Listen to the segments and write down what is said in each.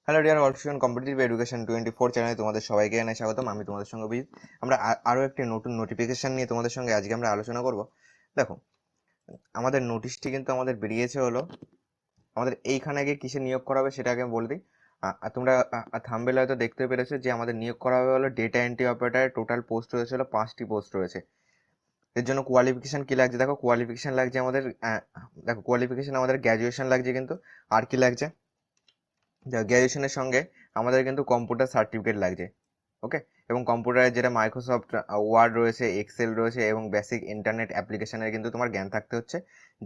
Hello dear all student competitive education 24 চ্যানেলে তোমাদের সবাইকে জানাই স্বাগতম। আমি তোমাদের সঙ্গে অভিজিৎ। আমরা আরও একটি নতুন নোটিফিকেশন নিয়ে তোমাদের সঙ্গে আজকে আমরা আলোচনা করব। দেখো, আমাদের নোটিশটি কিন্তু আমাদের বেরিয়েছে হলো, আমাদের এইখানে গিয়ে কিসে নিয়োগ করা হবে সেটা আগে আমি বলে দিই। তোমরা থাম্বনেলে হয়তো দেখতে পেরেছো যে আমাদের নিয়োগ করা হবে হলো data entry operator. Total post রয়েছে হলো 5টি পোস্ট রয়েছে। এর জন্য কোয়ালিফিকেশন কি লাগছে দেখো, কোয়ালিফিকেশন লাগছে আমাদের দেখো কোয়ালিফিকেশন আমাদের গ্র্যাজুয়েশন লাগছে, কিন্তু আর কি লাগছে, গ্র্যাজুয়েশনের সঙ্গে আমাদের কিন্তু কম্পিউটার সার্টিফিকেট লাগছে। ওকে, এবং কম্পিউটারে যেটা মাইক্রোসফট ওয়ার্ড রয়েছে, এক্সেল রয়েছে এবং বেসিক ইন্টারনেট অ্যাপ্লিকেশনের কিন্তু তোমার জ্ঞান থাকতে হচ্ছে।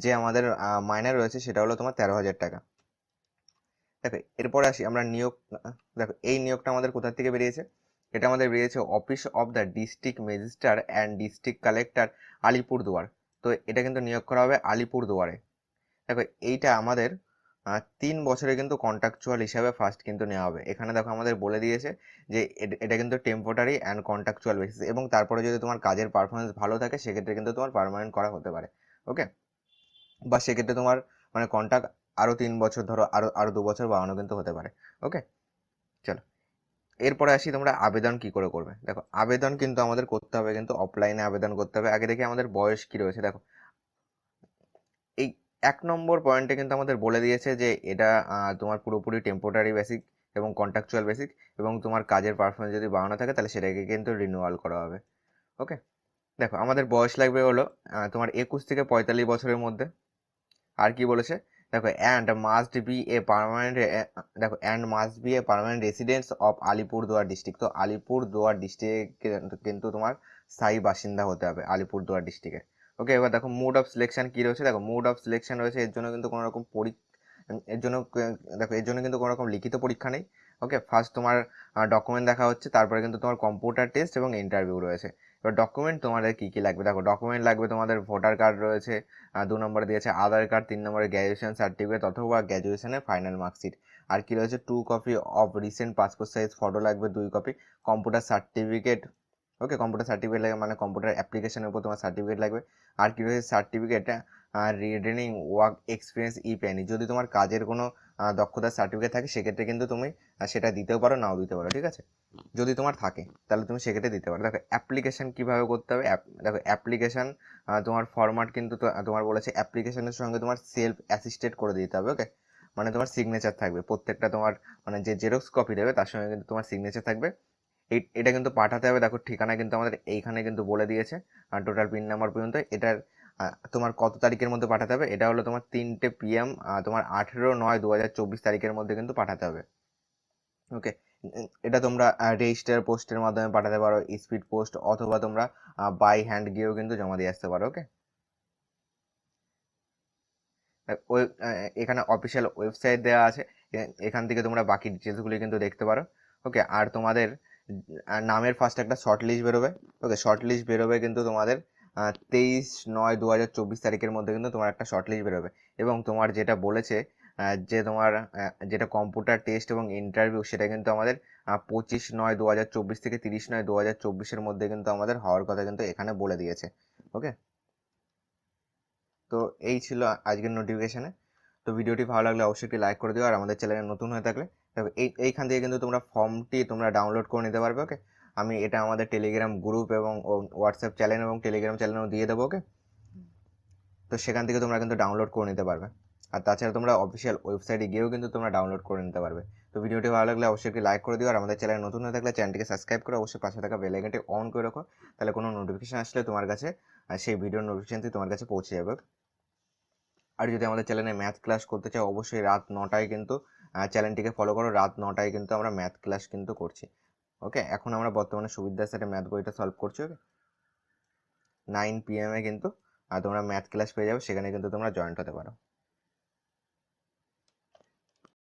যে আমাদের মাইনে রয়েছে সেটা হলো তোমার 13,000 টাকা। দেখো এরপরে আসি আমরা নিয়োগ। দেখো এই নিয়োগটা আমাদের কোথা থেকে বেরিয়েছে, এটা আমাদের বেরিয়েছে office of the district magistrate and district collector, Alipurduar. তো এটা কিন্তু নিয়োগ করা হবে আলিপুরদুয়ারে। দেখো এইটা আমাদের 3 বছরে কিন্তু কন্ট্রাকচুয়াল হিসাবে ফার্স্ট কিন্তু নেওয়া হবে। এখানে দেখো আমাদের বলে দিয়েছে যে এটা কিন্তু টেম্পোরারি অ্যান্ড কন্ট্রাকচুয়াল বেসিস, এবং তারপরে যদি তোমার কাজের পারফরমেন্স ভালো থাকে সেক্ষেত্রে কিন্তু তোমার পার্মানেন্ট করা হতে পারে। ওকে, বা সেক্ষেত্রে তোমার মানে কন্ট্রাক্ট আরও 3 বছর, ধরো আরও আরও 2 বছর বাড়ানো কিন্তু হতে পারে। ওকে, চলো এরপরে আসি তোমরা আবেদন কি করে করবে। দেখো আবেদন কিন্তু আমাদের করতে হবে, কিন্তু অফলাইনে আবেদন করতে হবে। আগে দেখি আমাদের বয়স কি রয়েছে। দেখো এই 1 নম্বর পয়েন্টে কিন্তু আমাদের বলে দিয়েছে যে এটা তোমার পুরোপুরি টেম্পোরারি বেসিক এবং কন্ট্রাকচুয়াল বেসিক, এবং তোমার কাজের পারফরমেন্স যদি বাড়ানো থাকে তাহলে সেটাকে কিন্তু রিনিউয়াল করা হবে। ওকে, দেখো আমাদের বয়স লাগবে হলো তোমার 21 থেকে 45 বছরের মধ্যে। আর কি বলেছে দেখো, and must be a permanent, দেখো and must be a permanent residence of Alipurduar district. তো আলিপুরদুয়ার ডিস্ট্রিক্ট কিন্তু তোমার স্থায়ী বাসিন্দা হতে হবে আলিপুরদুয়ার ডিস্ট্রিক্টে। ওকে, এবার দেখো মোড অফ সিলেকশন কি রয়েছে। দেখো মোড অফ সিলেকশন রয়েছে, এর জন্য কিন্তু কোনো রকম এর জন্য দেখো এর জন্য কিন্তু কোনো রকম লিখিত পরীক্ষা নেই। ওকে, ফার্স্ট তোমার ডকুমেন্ট দেখা হচ্ছে, তারপরে কিন্তু তোমার কম্পিউটার টেস্ট এবং ইন্টারভিউ রয়েছে। এবার ডকুমেন্ট তোমাদের কি কি লাগবে, দেখো ডকুমেন্ট লাগবে তোমাদের ভোটার কার্ড রয়েছে, 2 নম্বরে দিয়েছে আধার কার্ড, 3 নম্বরে গ্র্যাজুয়েশন সার্টিফিকেট অথবা গ্র্যাজুয়েশনের ফাইনাল মার্কশিট। আর কি রয়েছে 2 copy of recent passport size photo লাগবে, 2 কপি কম্পিউটার সার্টিফিকেট। ওকে, কম্পিউটার সার্টিফিকেট লাগে মানে কম্পিউটার অ্যাপ্লিকেশনের উপর তোমার সার্টিফিকেট লাগবে। আর কি রয়েছে সার্টিফিকেট রিডেনিং ওয়ার্ক এক্সপিরিয়েন্স ই প্যানি, যদি তোমার কাজের কোনো দক্ষতার সার্টিফিকেট থাকে সেক্ষেত্রে কিন্তু তুমি সেটা দিতেও পারো, নাও দিতে পারো। ঠিক আছে, যদি তোমার থাকে তাহলে তুমি সেক্ষেত্রে দিতে পারো। দেখো অ্যাপ্লিকেশন কিভাবে করতে হবে। দেখো অ্যাপ্লিকেশন তোমার ফরম্যাট কিন্তু তোমার বলেছে অ্যাপ্লিকেশনের সঙ্গে তোমার সেলফ অ্যাসিস্টেড করে দিতে হবে। ওকে, মানে তোমার সিগনেচার থাকবে প্রত্যেকটা, তোমার মানে যে জেরক্স কপি দেবে তার সঙ্গে কিন্তু তোমার সিগনেচার থাকবে। এটা কিন্তু পাঠাতে হবে। দেখো ঠিকানা কিন্তু আমাদের এইখানে কিন্তু বলে দিয়েছে, আর টোটাল পিন নাম্বার পর্যন্ত। এটার তোমার কত তারিখের মধ্যে পাঠাতে হবে, এটা হলো তোমার 3টে PM, তোমার 18/9/2024 তারিখের মধ্যে কিন্তু পাঠাতে হবে। ওকে, এটা তোমরা রেজিস্টার পোস্টের মাধ্যমে পাঠাতে পারো, স্পিড পোস্ট, অথবা তোমরা বাই হ্যান্ড গিয়েও কিন্তু জমা দিয়ে আসতে পারো। ওকে, এখানে অফিসিয়াল ওয়েবসাইট দেওয়া আছে, এখান থেকে তোমরা বাকি ডিটেলসগুলি কিন্তু দেখতে পারো। ওকে, আর তোমাদের নামের ফার্স্ট একটা শর্ট লিস্ট বেরোবে। ওকে, শর্ট লিস্ট বেরোবে কিন্তু তোমাদের 23/9/2024 তারিখের মধ্যে কিন্তু তোমার একটা শর্ট লিস্ট বেরোবে। এবং তোমার যেটা বলেছে যে তোমার যেটা কম্পিউটার টেস্ট এবং ইন্টারভিউ, সেটা কিন্তু আমাদের 25/9/2024 থেকে 30/9/2024 মধ্যে কিন্তু আমাদের হওয়ার কথা কিন্তু এখানে বলে দিয়েছে। ওকে, তো এই ছিল আজকের নোটিফিকেশনে। তো ভিডিওটি ভালো লাগলে অবশ্যই একটি লাইক করে দিও, আর আমাদের চ্যানেলে নতুন হয়ে থাকলে এইখান থেকে কিন্তু তোমরা ফর্মটি তোমরা ডাউনলোড করে নিতে পারবে। ওকে, আমি এটা আমাদের টেলিগ্রাম গ্রুপ এবং হোয়াটসঅ্যাপ চ্যানেল এবং টেলিগ্রাম চ্যানেলেও দিয়ে দেবো। ওকে, তো সেখান থেকে তোমরা কিন্তু ডাউনলোড করে নিতে পারবে। আর তাছাড়া তোমরা অফিসিয়াল ওয়েবসাইটে গিয়েও কিন্তু তোমরা ডাউনলোড করে নিতে পারবে। তো ভিডিওটি ভালো লাগলে অবশ্যই একটি লাইক করে দিও, আর আমাদের চ্যানেল নতুন হয়ে থাকলে চ্যানেলটিকে সাবস্ক্রাইব করে অবশ্যই পাশে থাকা বেল আইকনটি অন করে রাখো, তাহলে কোনো নোটিফিকেশন আসলে তোমার কাছে সেই ভিডিওর নোটিফিকেশনটি তোমার কাছে পৌঁছে যাবে। আর যদি আমাদের চ্যানেলে ম্যাথ ক্লাস করতে চাও অবশ্যই রাত 9টায় কিন্তু চ্যানেলটিকে ফলো করো, রাত 9টায় কিন্তু আমরা ম্যাথ ক্লাস কিন্তু করছি। ওকে, এখন আমরা বর্তমানে সুবিদ্যার সাথে ম্যাথ বইটা সলভ করছি। ওকে, 9 PM কিন্তু তোমরা ম্যাথ ক্লাস পেয়ে যাবে, সেখানে কিন্তু তোমরা জয়েন্ট হতে পারো।